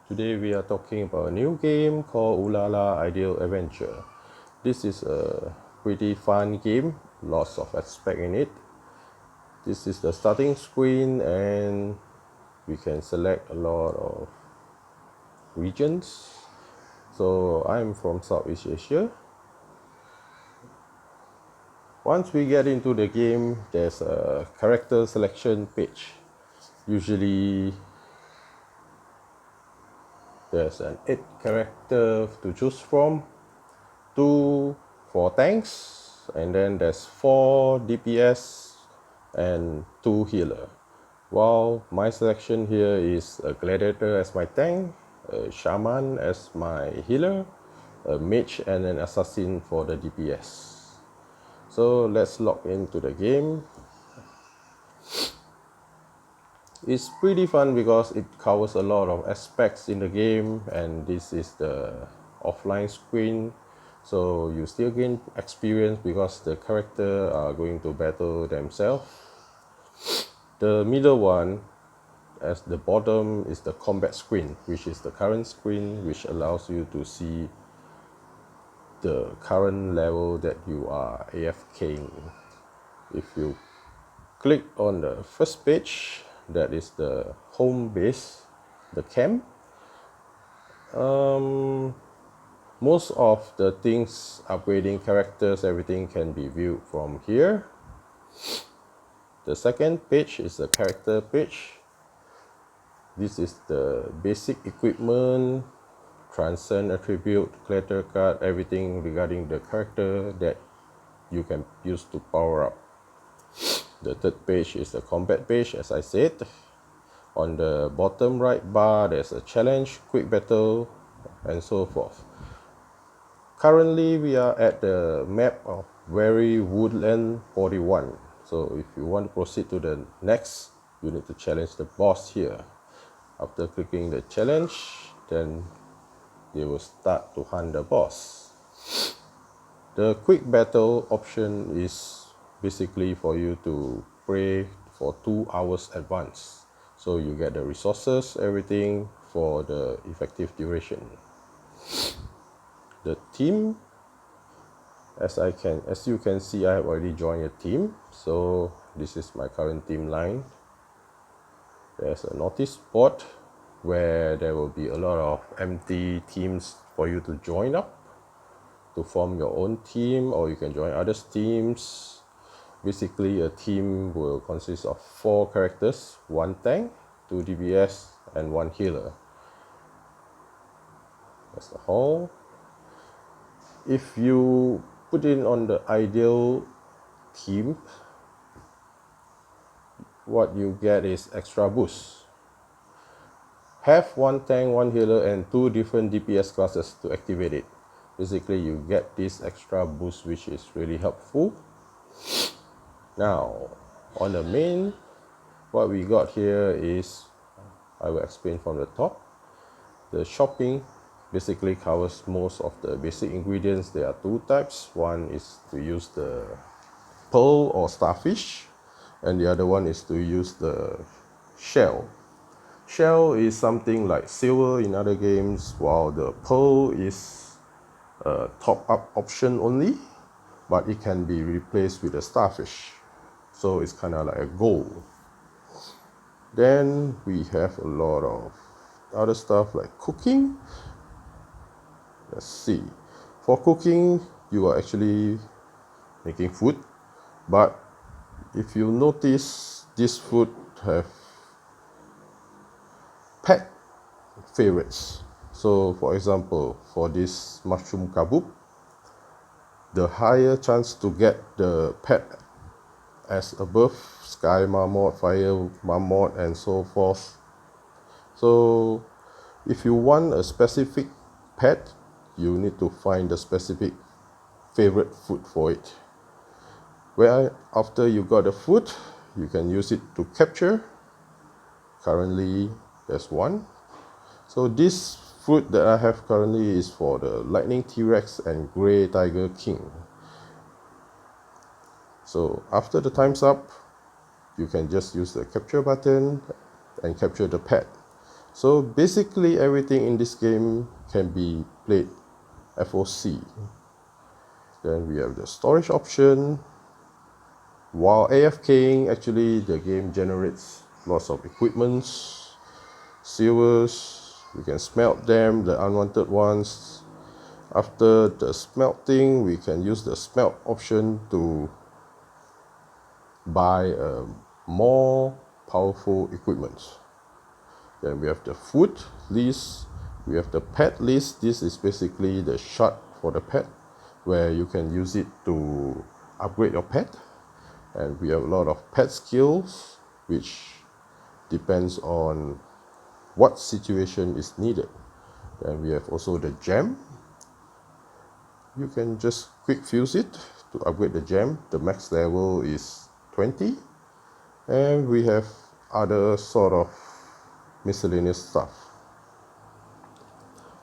Today we are talking about a new game called UlalaIdleAdventure. This is a pretty fun game, lots of aspect in it. This is the starting screen and we can select a lot of regions. So I'm from Southeast Asia. Once we get into the game, there's a character selection page. Usually there's an 8 character to choose from, 2 for tanks, and then there's 4 DPS and 2 healer. While my selection here is a gladiator as my tank, a shaman as my healer, a mage and an assassin for the DPS. So let's log into the game. It's pretty fun because it covers a lot of aspects in the game, and this is the offline screen, so you still gain experience because the character are going to battle themselves. The middle one at the bottom is the combat screen, which is the current screen, which allows you to see the current level that you are AFKing. If you click on the first page, that is the home base, the camp. Most of the things, upgrading characters, everything can be viewed from here. The second page is the character page. This is the basic equipment, transcend attribute, character card, everything regarding the character that you can use to power up. The third page is the combat page, as I said. On the bottom right bar, there's a challenge, quick battle, and so forth. Currently, we are at the map of Very Woodland 41. So if you want to proceed to the next, you need to challenge the boss here. After clicking the challenge, then they will start to hunt the boss. The quick battle option is basically for you to pray for 2 hours advance, so you get the resources, everything for the effective duration. The team, as you can see, I have already joined a team, so this is my current team line. There's a notice board where there will be a lot of empty teams for you to join up to form your own team, or you can join others teams. Basically, a team will consist of 4 characters, 1 tank, 2 DPS, and 1 healer. That's the whole. If you put in on the ideal team, what you get is extra boost. Have 1 tank, 1 healer, and 2 different DPS classes to activate it. Basically, you get this extra boost, which is really helpful. Now, on the main, what we got here is, I will explain from the top. The shopping basically covers most of the basic ingredients. There are 2 types. One is to use the pearl or starfish, and the other one is to use the shell. Shell is something like silver in other games, while the pearl is a top-up option only, but it can be replaced with a starfish. So it's kind of like a gold. Then we have a lot of other stuff like cooking. Let's see. For cooking, you are actually making food, but if you notice, this food have pet favorites. So for example, for this mushroom kabob, the higher chance to get the pet as above, sky marmot, fire marmot, and so forth. So if you want a specific pet, you need to find the specific favorite food for it. Where after you got the food, you can use it to capture. Currently there's 1. So this food that I have currently is for the lightning T-Rex and grey tiger king. So after the time's up, you can just use the capture button and capture the pet. So basically everything in this game can be played FOC. Then we have the storage option. While AFKing, actually the game generates lots of equipments, silvers. We can smelt them, the unwanted ones. After the smelting, we can use the smelt option to buy more powerful equipment. Then we have the food list, we have the pet list. This is basically the shot for the pet, where you can use it to upgrade your pet. And we have a lot of pet skills, which depends on what situation is needed. Then we have also the gem. You can just quick fuse it to upgrade the gem. The max level is 20. And we have other sort of miscellaneous stuff.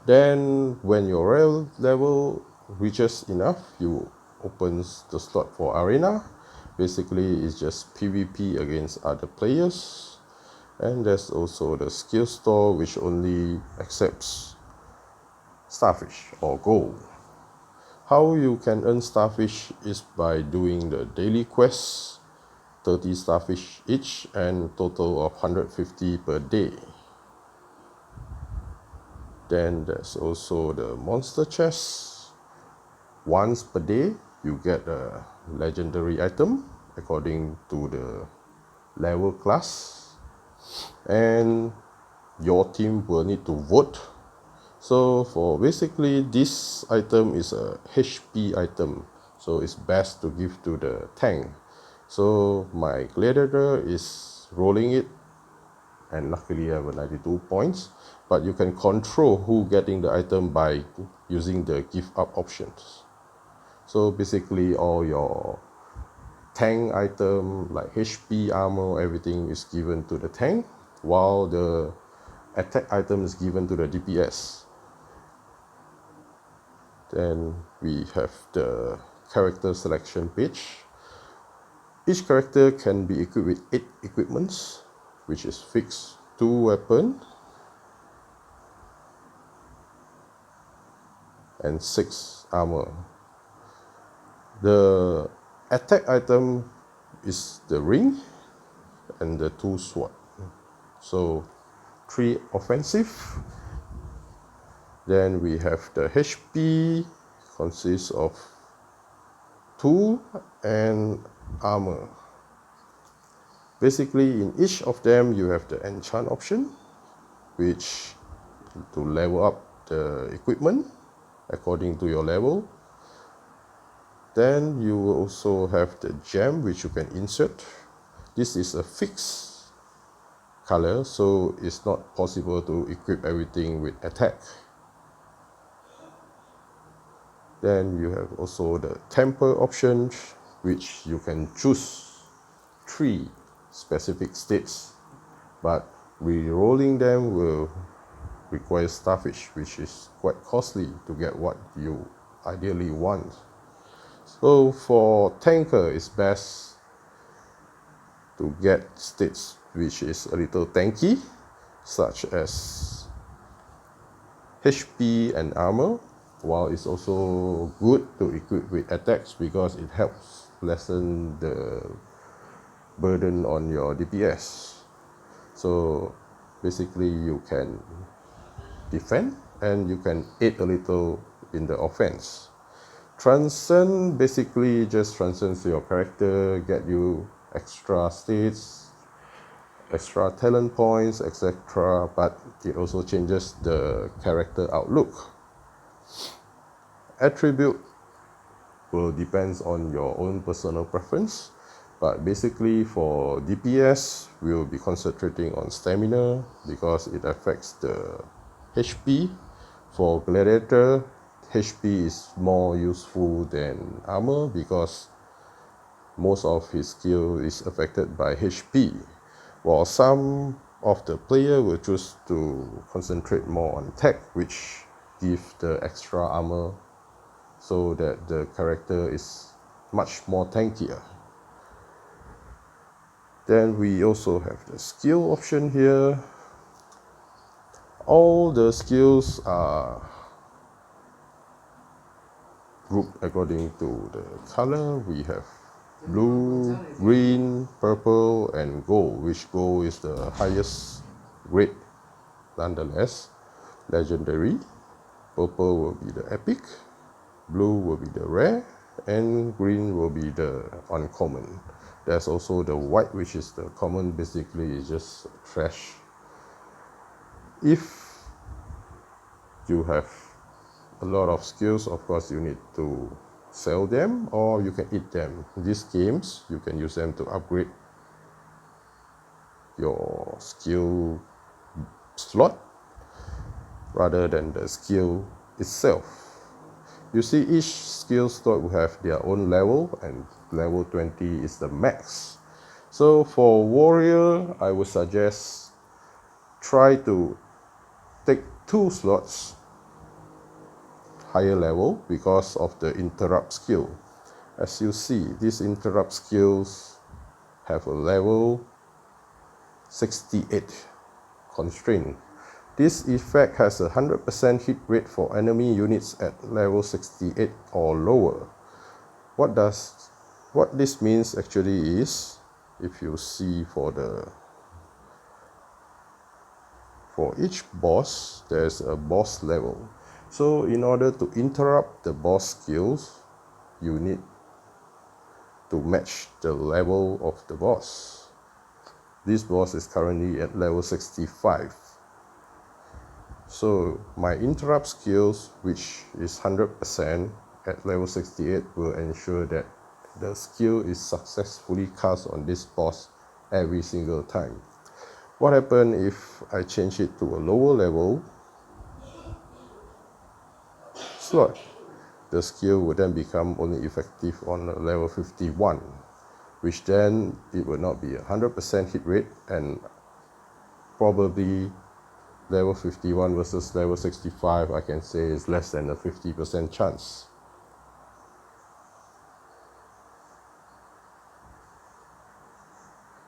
Then when your rail level reaches enough, you opens the slot for arena. Basically it's just PvP against other players. And there's also the skill store, which only accepts starfish or gold. How you can earn starfish is by doing the daily quests, 30 starfish each and total of 150 per day. Then there's also the monster chest. Once per day you get a legendary item according to the level class, and your team will need to vote. So for basically this item is a HP item, so it's best to give to the tank. So my gladiator is rolling it, and luckily I have a 92 points, but you can control who getting the item by using the give up options. So basically all your tank item like HP, armor, everything is given to the tank, while the attack item is given to the DPS. Then we have the character selection page. Each character can be equipped with 8 equipments, which is fixed 2 weapons and 6 armor. The attack item is the ring and the 2 sword. So 3 offensive. Then we have the HP, consists of 2 and armor. Basically in each of them you have the enchant option, which to level up the equipment according to your level. Then you will also have the gem, which you can insert. This is a fixed color, so it's not possible to equip everything with attack. Then you have also the temper option, which you can choose 3 specific states, but re-rolling them will require starfish, which is quite costly to get what you ideally want. So for tanker, it's best to get states which is a little tanky, such as HP and armor, while it's also good to equip with attacks because it helps lessen the burden on your DPS. So basically you can defend and you can aid a little in the offense. Transcend basically just transcends your character, get you extra states, extra talent points, etc. But it also changes the character outlook. Attribute will depends on your own personal preference, but basically for DPS we'll be concentrating on stamina because it affects the HP. For gladiator, HP is more useful than armor because most of his skill is affected by HP, while some of the player will choose to concentrate more on tech, which give the extra armor so that the character is much more tankier. Then we also have the skill option here. All the skills are grouped according to the color. We have blue, green, purple, and gold, which gold is the highest grade nonetheless. Legendary, purple will be the epic, blue will be the rare, and green will be the uncommon. There's also the white, which is the common, basically is just trash. If you have a lot of skills, of course you need to sell them or you can eat them. In these games, you can use them to upgrade your skill slot rather than the skill itself. You see, each skill slot will have their own level, and level 20 is the max. So for warrior, I would suggest try to take 2 slots higher level because of the interrupt skill. As you see, these interrupt skills have a level 68 constraint. This effect has a 100% hit rate for enemy units at level 68 or lower. What this means actually is, if you see for each boss, there's a boss level. So in order to interrupt the boss skills, you need to match the level of the boss. This boss is currently at level 65. So my interrupt skills, which is 100% at level 68, will ensure that the skill is successfully cast on this boss every single time. What happens if I change it to a lower level slot? The skill would then become only effective on level 51, which then it will not be a 100% hit rate, and probably level 51 versus level 65, I can say is less than a 50% chance.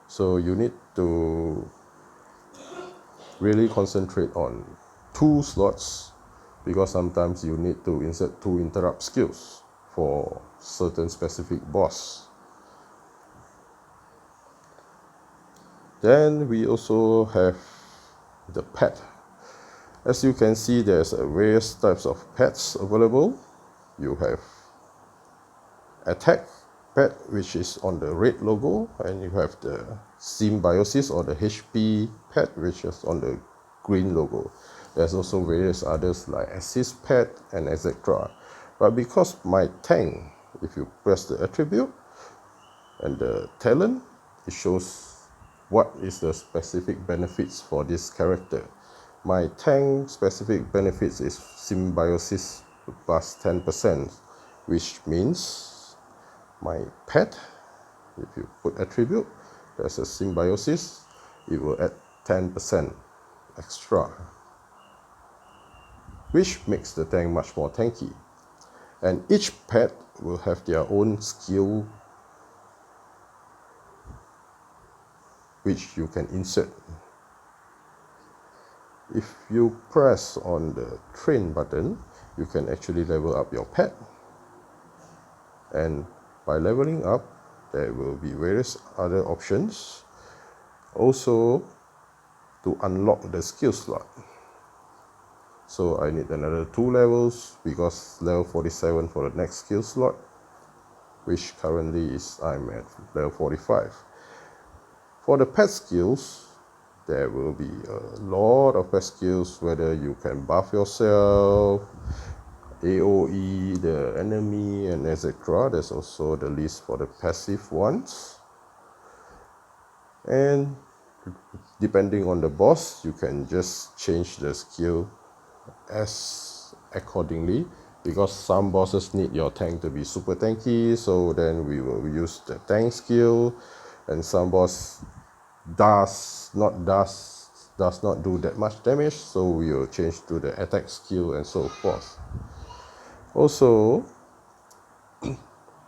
So you need to really concentrate on 2 slots, because sometimes you need to insert 2 interrupt skills for certain specific boss. Then we also have the pet. As you can see, there's various types of pets available. You have attack pet, which is on the red logo, and you have the symbiosis or the HP pet, which is on the green logo. There's also various others like assist pet and etc. But because my tank, if you press the attribute and the talent, it shows what is the specific benefits for this character. My tank specific benefits is symbiosis plus 10%, which means my pet, if you put attribute, there's a symbiosis, it will add 10% extra, which makes the tank much more tanky. And each pet will have their own skill which you can insert. If you press on the train button, you can actually level up your pet, and by leveling up, there will be various other options also to unlock the skill slot. So I need another 2 levels, because level 47 for the next skill slot, which currently is I'm at level 45. For the pet skills, there will be a lot of pet skills, whether you can buff yourself, AoE the enemy, and etc. There's also the list for the passive ones. And depending on the boss, you can just change the skill as accordingly, because some bosses need your tank to be super tanky, so then we will use the tank skill, and some boss does not do that much damage, so we will change to the attack skill and so forth. Also,